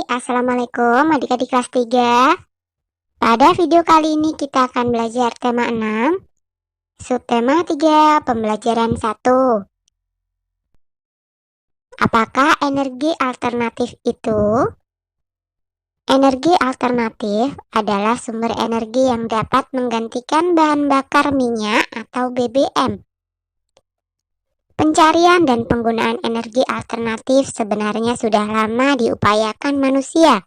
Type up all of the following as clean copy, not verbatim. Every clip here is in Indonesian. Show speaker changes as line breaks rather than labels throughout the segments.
Assalamualaikum adik-adik kelas 3. Pada video kali ini kita akan belajar tema 6, subtema 3, pembelajaran 1. Apakah energi alternatif itu? Energi alternatif adalah sumber energi yang dapat menggantikan bahan bakar minyak atau BBM. Pencarian dan penggunaan energi alternatif sebenarnya sudah lama diupayakan manusia.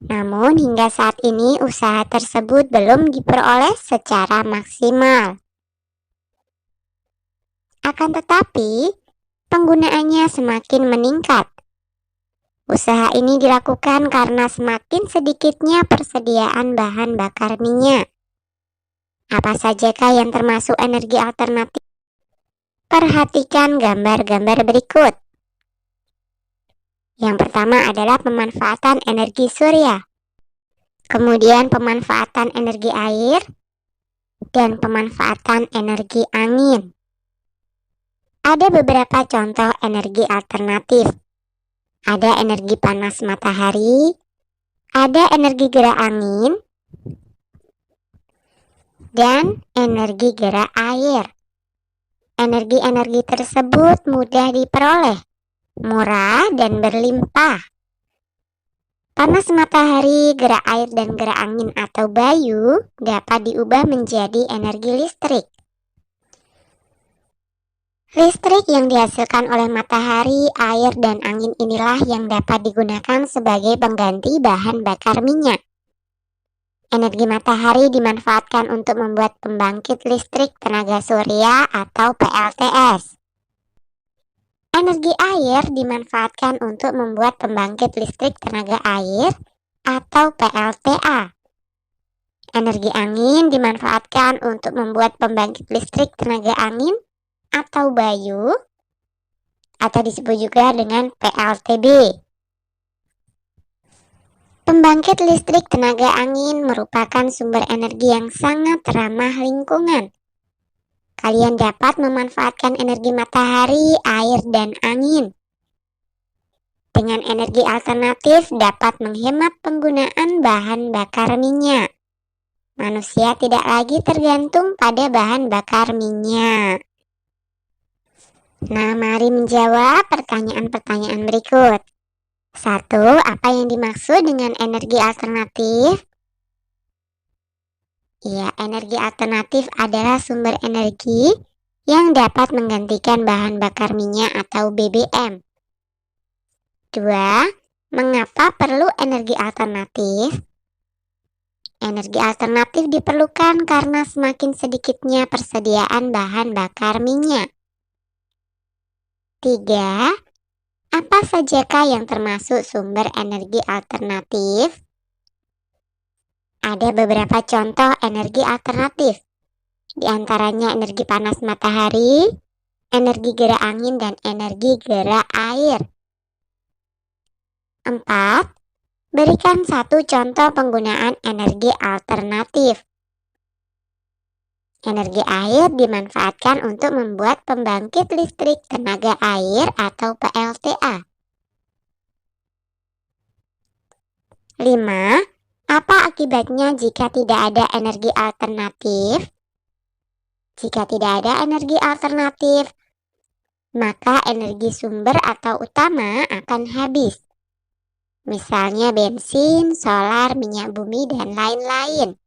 Namun hingga saat ini usaha tersebut belum diperoleh secara maksimal. Akan tetapi, penggunaannya semakin meningkat. Usaha ini dilakukan karena semakin sedikitnya persediaan bahan bakar minyak. Apa sajakah yang termasuk energi alternatif? Perhatikan gambar-gambar berikut. Yang pertama adalah pemanfaatan energi surya, kemudian pemanfaatan energi air, dan pemanfaatan energi angin. Ada beberapa contoh energi alternatif. Ada energi panas matahari, ada energi gerak angin, dan energi gerak air. Energi-energi tersebut mudah diperoleh, murah dan berlimpah. Panas matahari, gerak air, dan gerak angin atau bayu dapat diubah menjadi energi listrik. Listrik yang dihasilkan oleh matahari, air, dan angin inilah yang dapat digunakan sebagai pengganti bahan bakar minyak. Energi matahari dimanfaatkan untuk membuat pembangkit listrik tenaga surya atau PLTS. Energi air dimanfaatkan untuk membuat pembangkit listrik tenaga air atau PLTA. Energi angin dimanfaatkan untuk membuat pembangkit listrik tenaga angin atau bayu, atau disebut juga dengan PLTB. Pembangkit listrik tenaga angin merupakan sumber energi yang sangat ramah lingkungan. Kalian dapat memanfaatkan energi matahari, air, dan angin. Dengan energi alternatif dapat menghemat penggunaan bahan bakar minyak. Manusia tidak lagi tergantung pada bahan bakar minyak. Nah, mari menjawab pertanyaan-pertanyaan berikut. 1. Apa yang dimaksud dengan energi alternatif? Ya, energi alternatif adalah sumber energi yang dapat menggantikan bahan bakar minyak atau BBM. 2. Mengapa perlu energi alternatif? Energi alternatif diperlukan karena semakin sedikitnya persediaan bahan bakar minyak. 3. Apa sajakah yang termasuk sumber energi alternatif? Ada beberapa contoh energi alternatif, di antaranya energi panas matahari, energi gerak angin, dan energi gerak air. 4. Berikan satu contoh penggunaan energi alternatif. Energi air dimanfaatkan untuk membuat pembangkit listrik tenaga air atau PLTA. 5. Apa akibatnya jika tidak ada energi alternatif? Jika tidak ada energi alternatif, maka energi sumber atau utama akan habis. Misalnya bensin, solar, minyak bumi, dan lain-lain.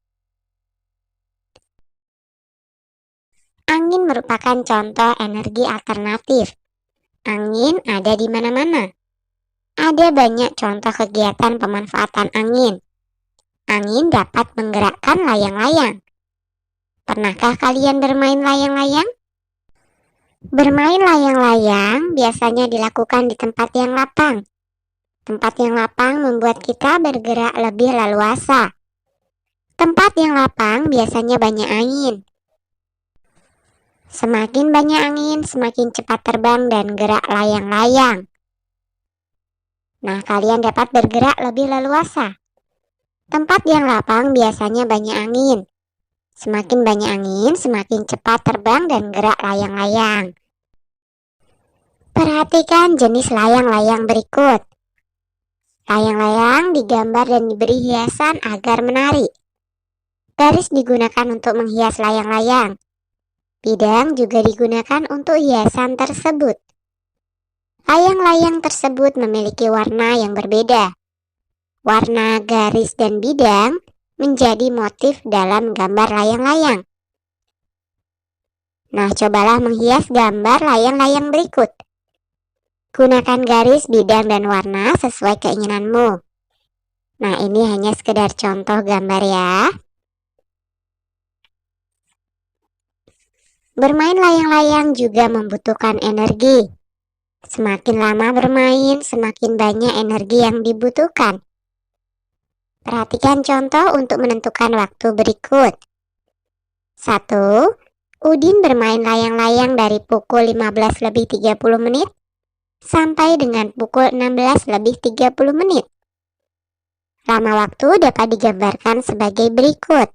Angin merupakan contoh energi alternatif. Angin ada di mana-mana. Ada banyak contoh kegiatan pemanfaatan angin. Angin dapat menggerakkan layang-layang. Pernahkah kalian bermain layang-layang? Bermain layang-layang biasanya dilakukan di tempat yang lapang. Tempat yang lapang membuat kita bergerak lebih leluasa. Tempat yang lapang biasanya banyak angin. Semakin banyak angin, semakin cepat terbang dan gerak layang-layang. Nah, kalian dapat bergerak lebih leluasa. Tempat yang lapang biasanya banyak angin. Semakin banyak angin, semakin cepat terbang dan gerak layang-layang. Perhatikan jenis layang-layang berikut. Layang-layang digambar dan diberi hiasan agar menarik. Garis digunakan untuk menghias layang-layang. Bidang juga digunakan untuk hiasan tersebut. Layang-layang tersebut memiliki warna yang berbeda. Warna garis dan bidang menjadi motif dalam gambar layang-layang. Nah, cobalah menghias gambar layang-layang berikut. Gunakan garis, bidang, dan warna sesuai keinginanmu. Nah, ini hanya sekedar contoh gambar ya. Bermain layang-layang juga membutuhkan energi. Semakin lama bermain, semakin banyak energi yang dibutuhkan. Perhatikan contoh untuk menentukan waktu berikut. 1. Udin bermain layang-layang dari pukul 15:30 menit sampai dengan pukul 16:30 menit. Lama waktu dapat digambarkan sebagai berikut.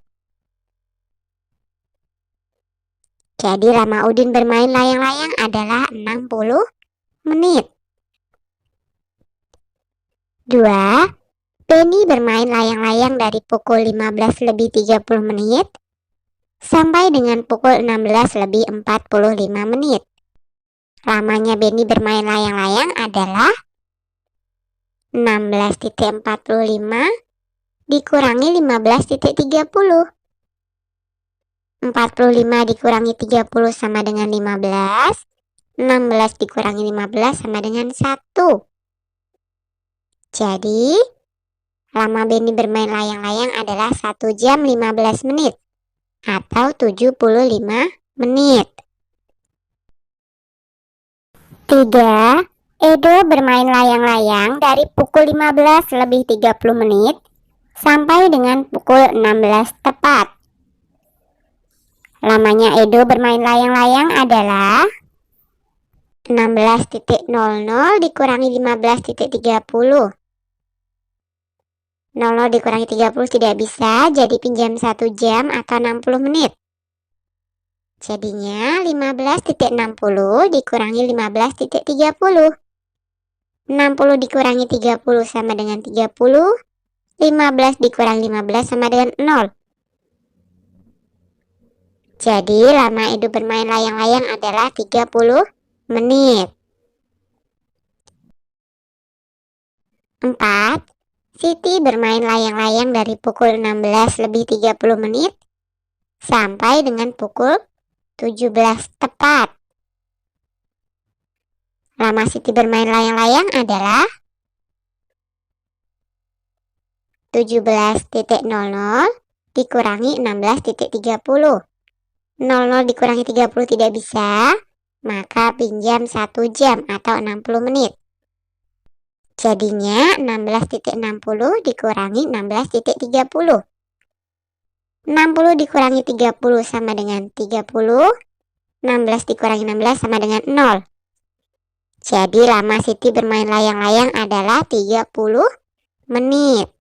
Jadi lama Udin bermain layang-layang adalah 60 menit. 2. Benny bermain layang-layang dari pukul 15:30 menit sampai dengan pukul 16:45 menit. Lamanya Benny bermain layang-layang adalah 16:45 dikurangi 15:30. 45 dikurangi 30 sama dengan 15. 16 dikurangi 15 sama dengan 1. Jadi, lama Benny bermain layang-layang adalah 1 jam 15 menit atau 75 menit. 3. Edo bermain layang-layang dari pukul 15:30 menit sampai dengan pukul 16 tepat. Lamanya Edo bermain layang-layang adalah 16:00 dikurangi 15:30. 00 dikurangi 30 tidak bisa, jadi pinjam 1 jam atau 60 menit. Jadinya 15:60 dikurangi 15:30. 60 dikurangi 30 sama dengan 30. 15 dikurangi 15 sama dengan 0. Jadi lama Edo bermain layang-layang adalah 30 menit. 4. Siti bermain layang-layang dari pukul 16:30 menit sampai dengan pukul 17 tepat. Lama Siti bermain layang-layang adalah 17:00 dikurangi 16:30. 00 dikurangi 30 tidak bisa, maka pinjam 1 jam atau 60 menit. Jadinya 16:60 dikurangi 16:30. 60 dikurangi 30 sama dengan 30. 16 dikurangi 16 sama dengan 0. Jadi lama Siti bermain layang-layang adalah 30 menit.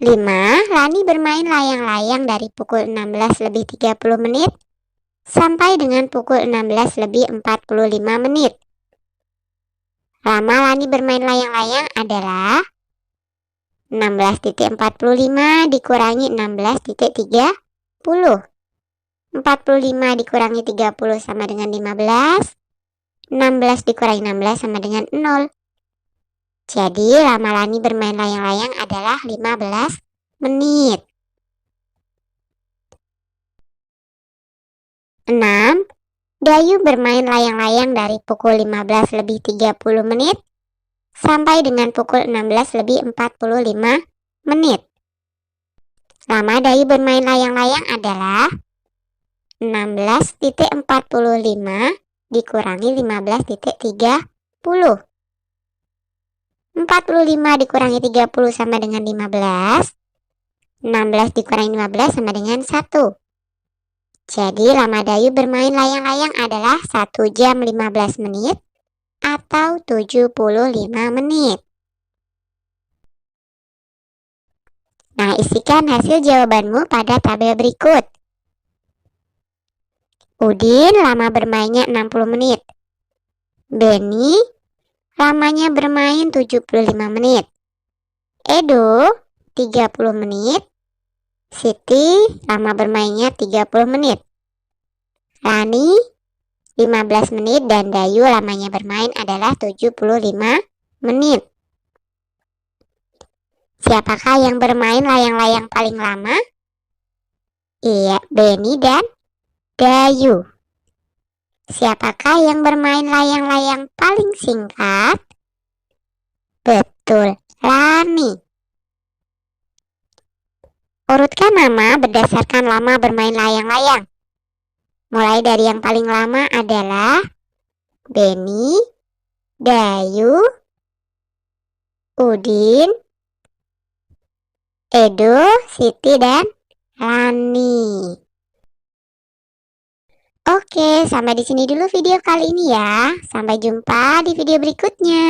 5. Lani bermain layang-layang dari pukul 16:30 menit sampai dengan pukul 16:45 menit. Lama Lani bermain layang-layang adalah 16:45 dikurangi 16:30. 45 dikurangi 30 sama dengan 15. 16 dikurangi 16 sama dengan 0. Jadi lama Lani bermain layang-layang adalah 15 menit. 6. Dayu bermain layang-layang dari pukul 15:30 menit sampai dengan pukul 16:45 menit. Lama Dayu bermain layang-layang adalah 16:45 dikurangi 15:30. 45 dikurangi 30 sama dengan 15. 16 dikurangi 15 sama dengan 1. Jadi lama Dayu bermain layang-layang adalah 1 jam 15 menit atau 75 menit. Nah, isikan hasil jawabanmu pada tabel berikut. Udin lama bermainnya 60 menit. Benny lamanya bermain 75 menit. Edo 30 menit. Siti lama bermainnya 30 menit. Rani 15 menit dan Dayu lamanya bermain adalah 75 menit. Siapakah yang bermain layang-layang paling lama? Iya, Beni dan Dayu. Siapakah yang bermain layang-layang paling singkat? Betul, Rani. Urutkan nama berdasarkan lama bermain layang-layang. Mulai dari yang paling lama adalah Beni, Dayu, Udin, Edo, Siti, dan Rani. Oke, sampai di sini dulu video kali ini ya. Sampai jumpa di video berikutnya.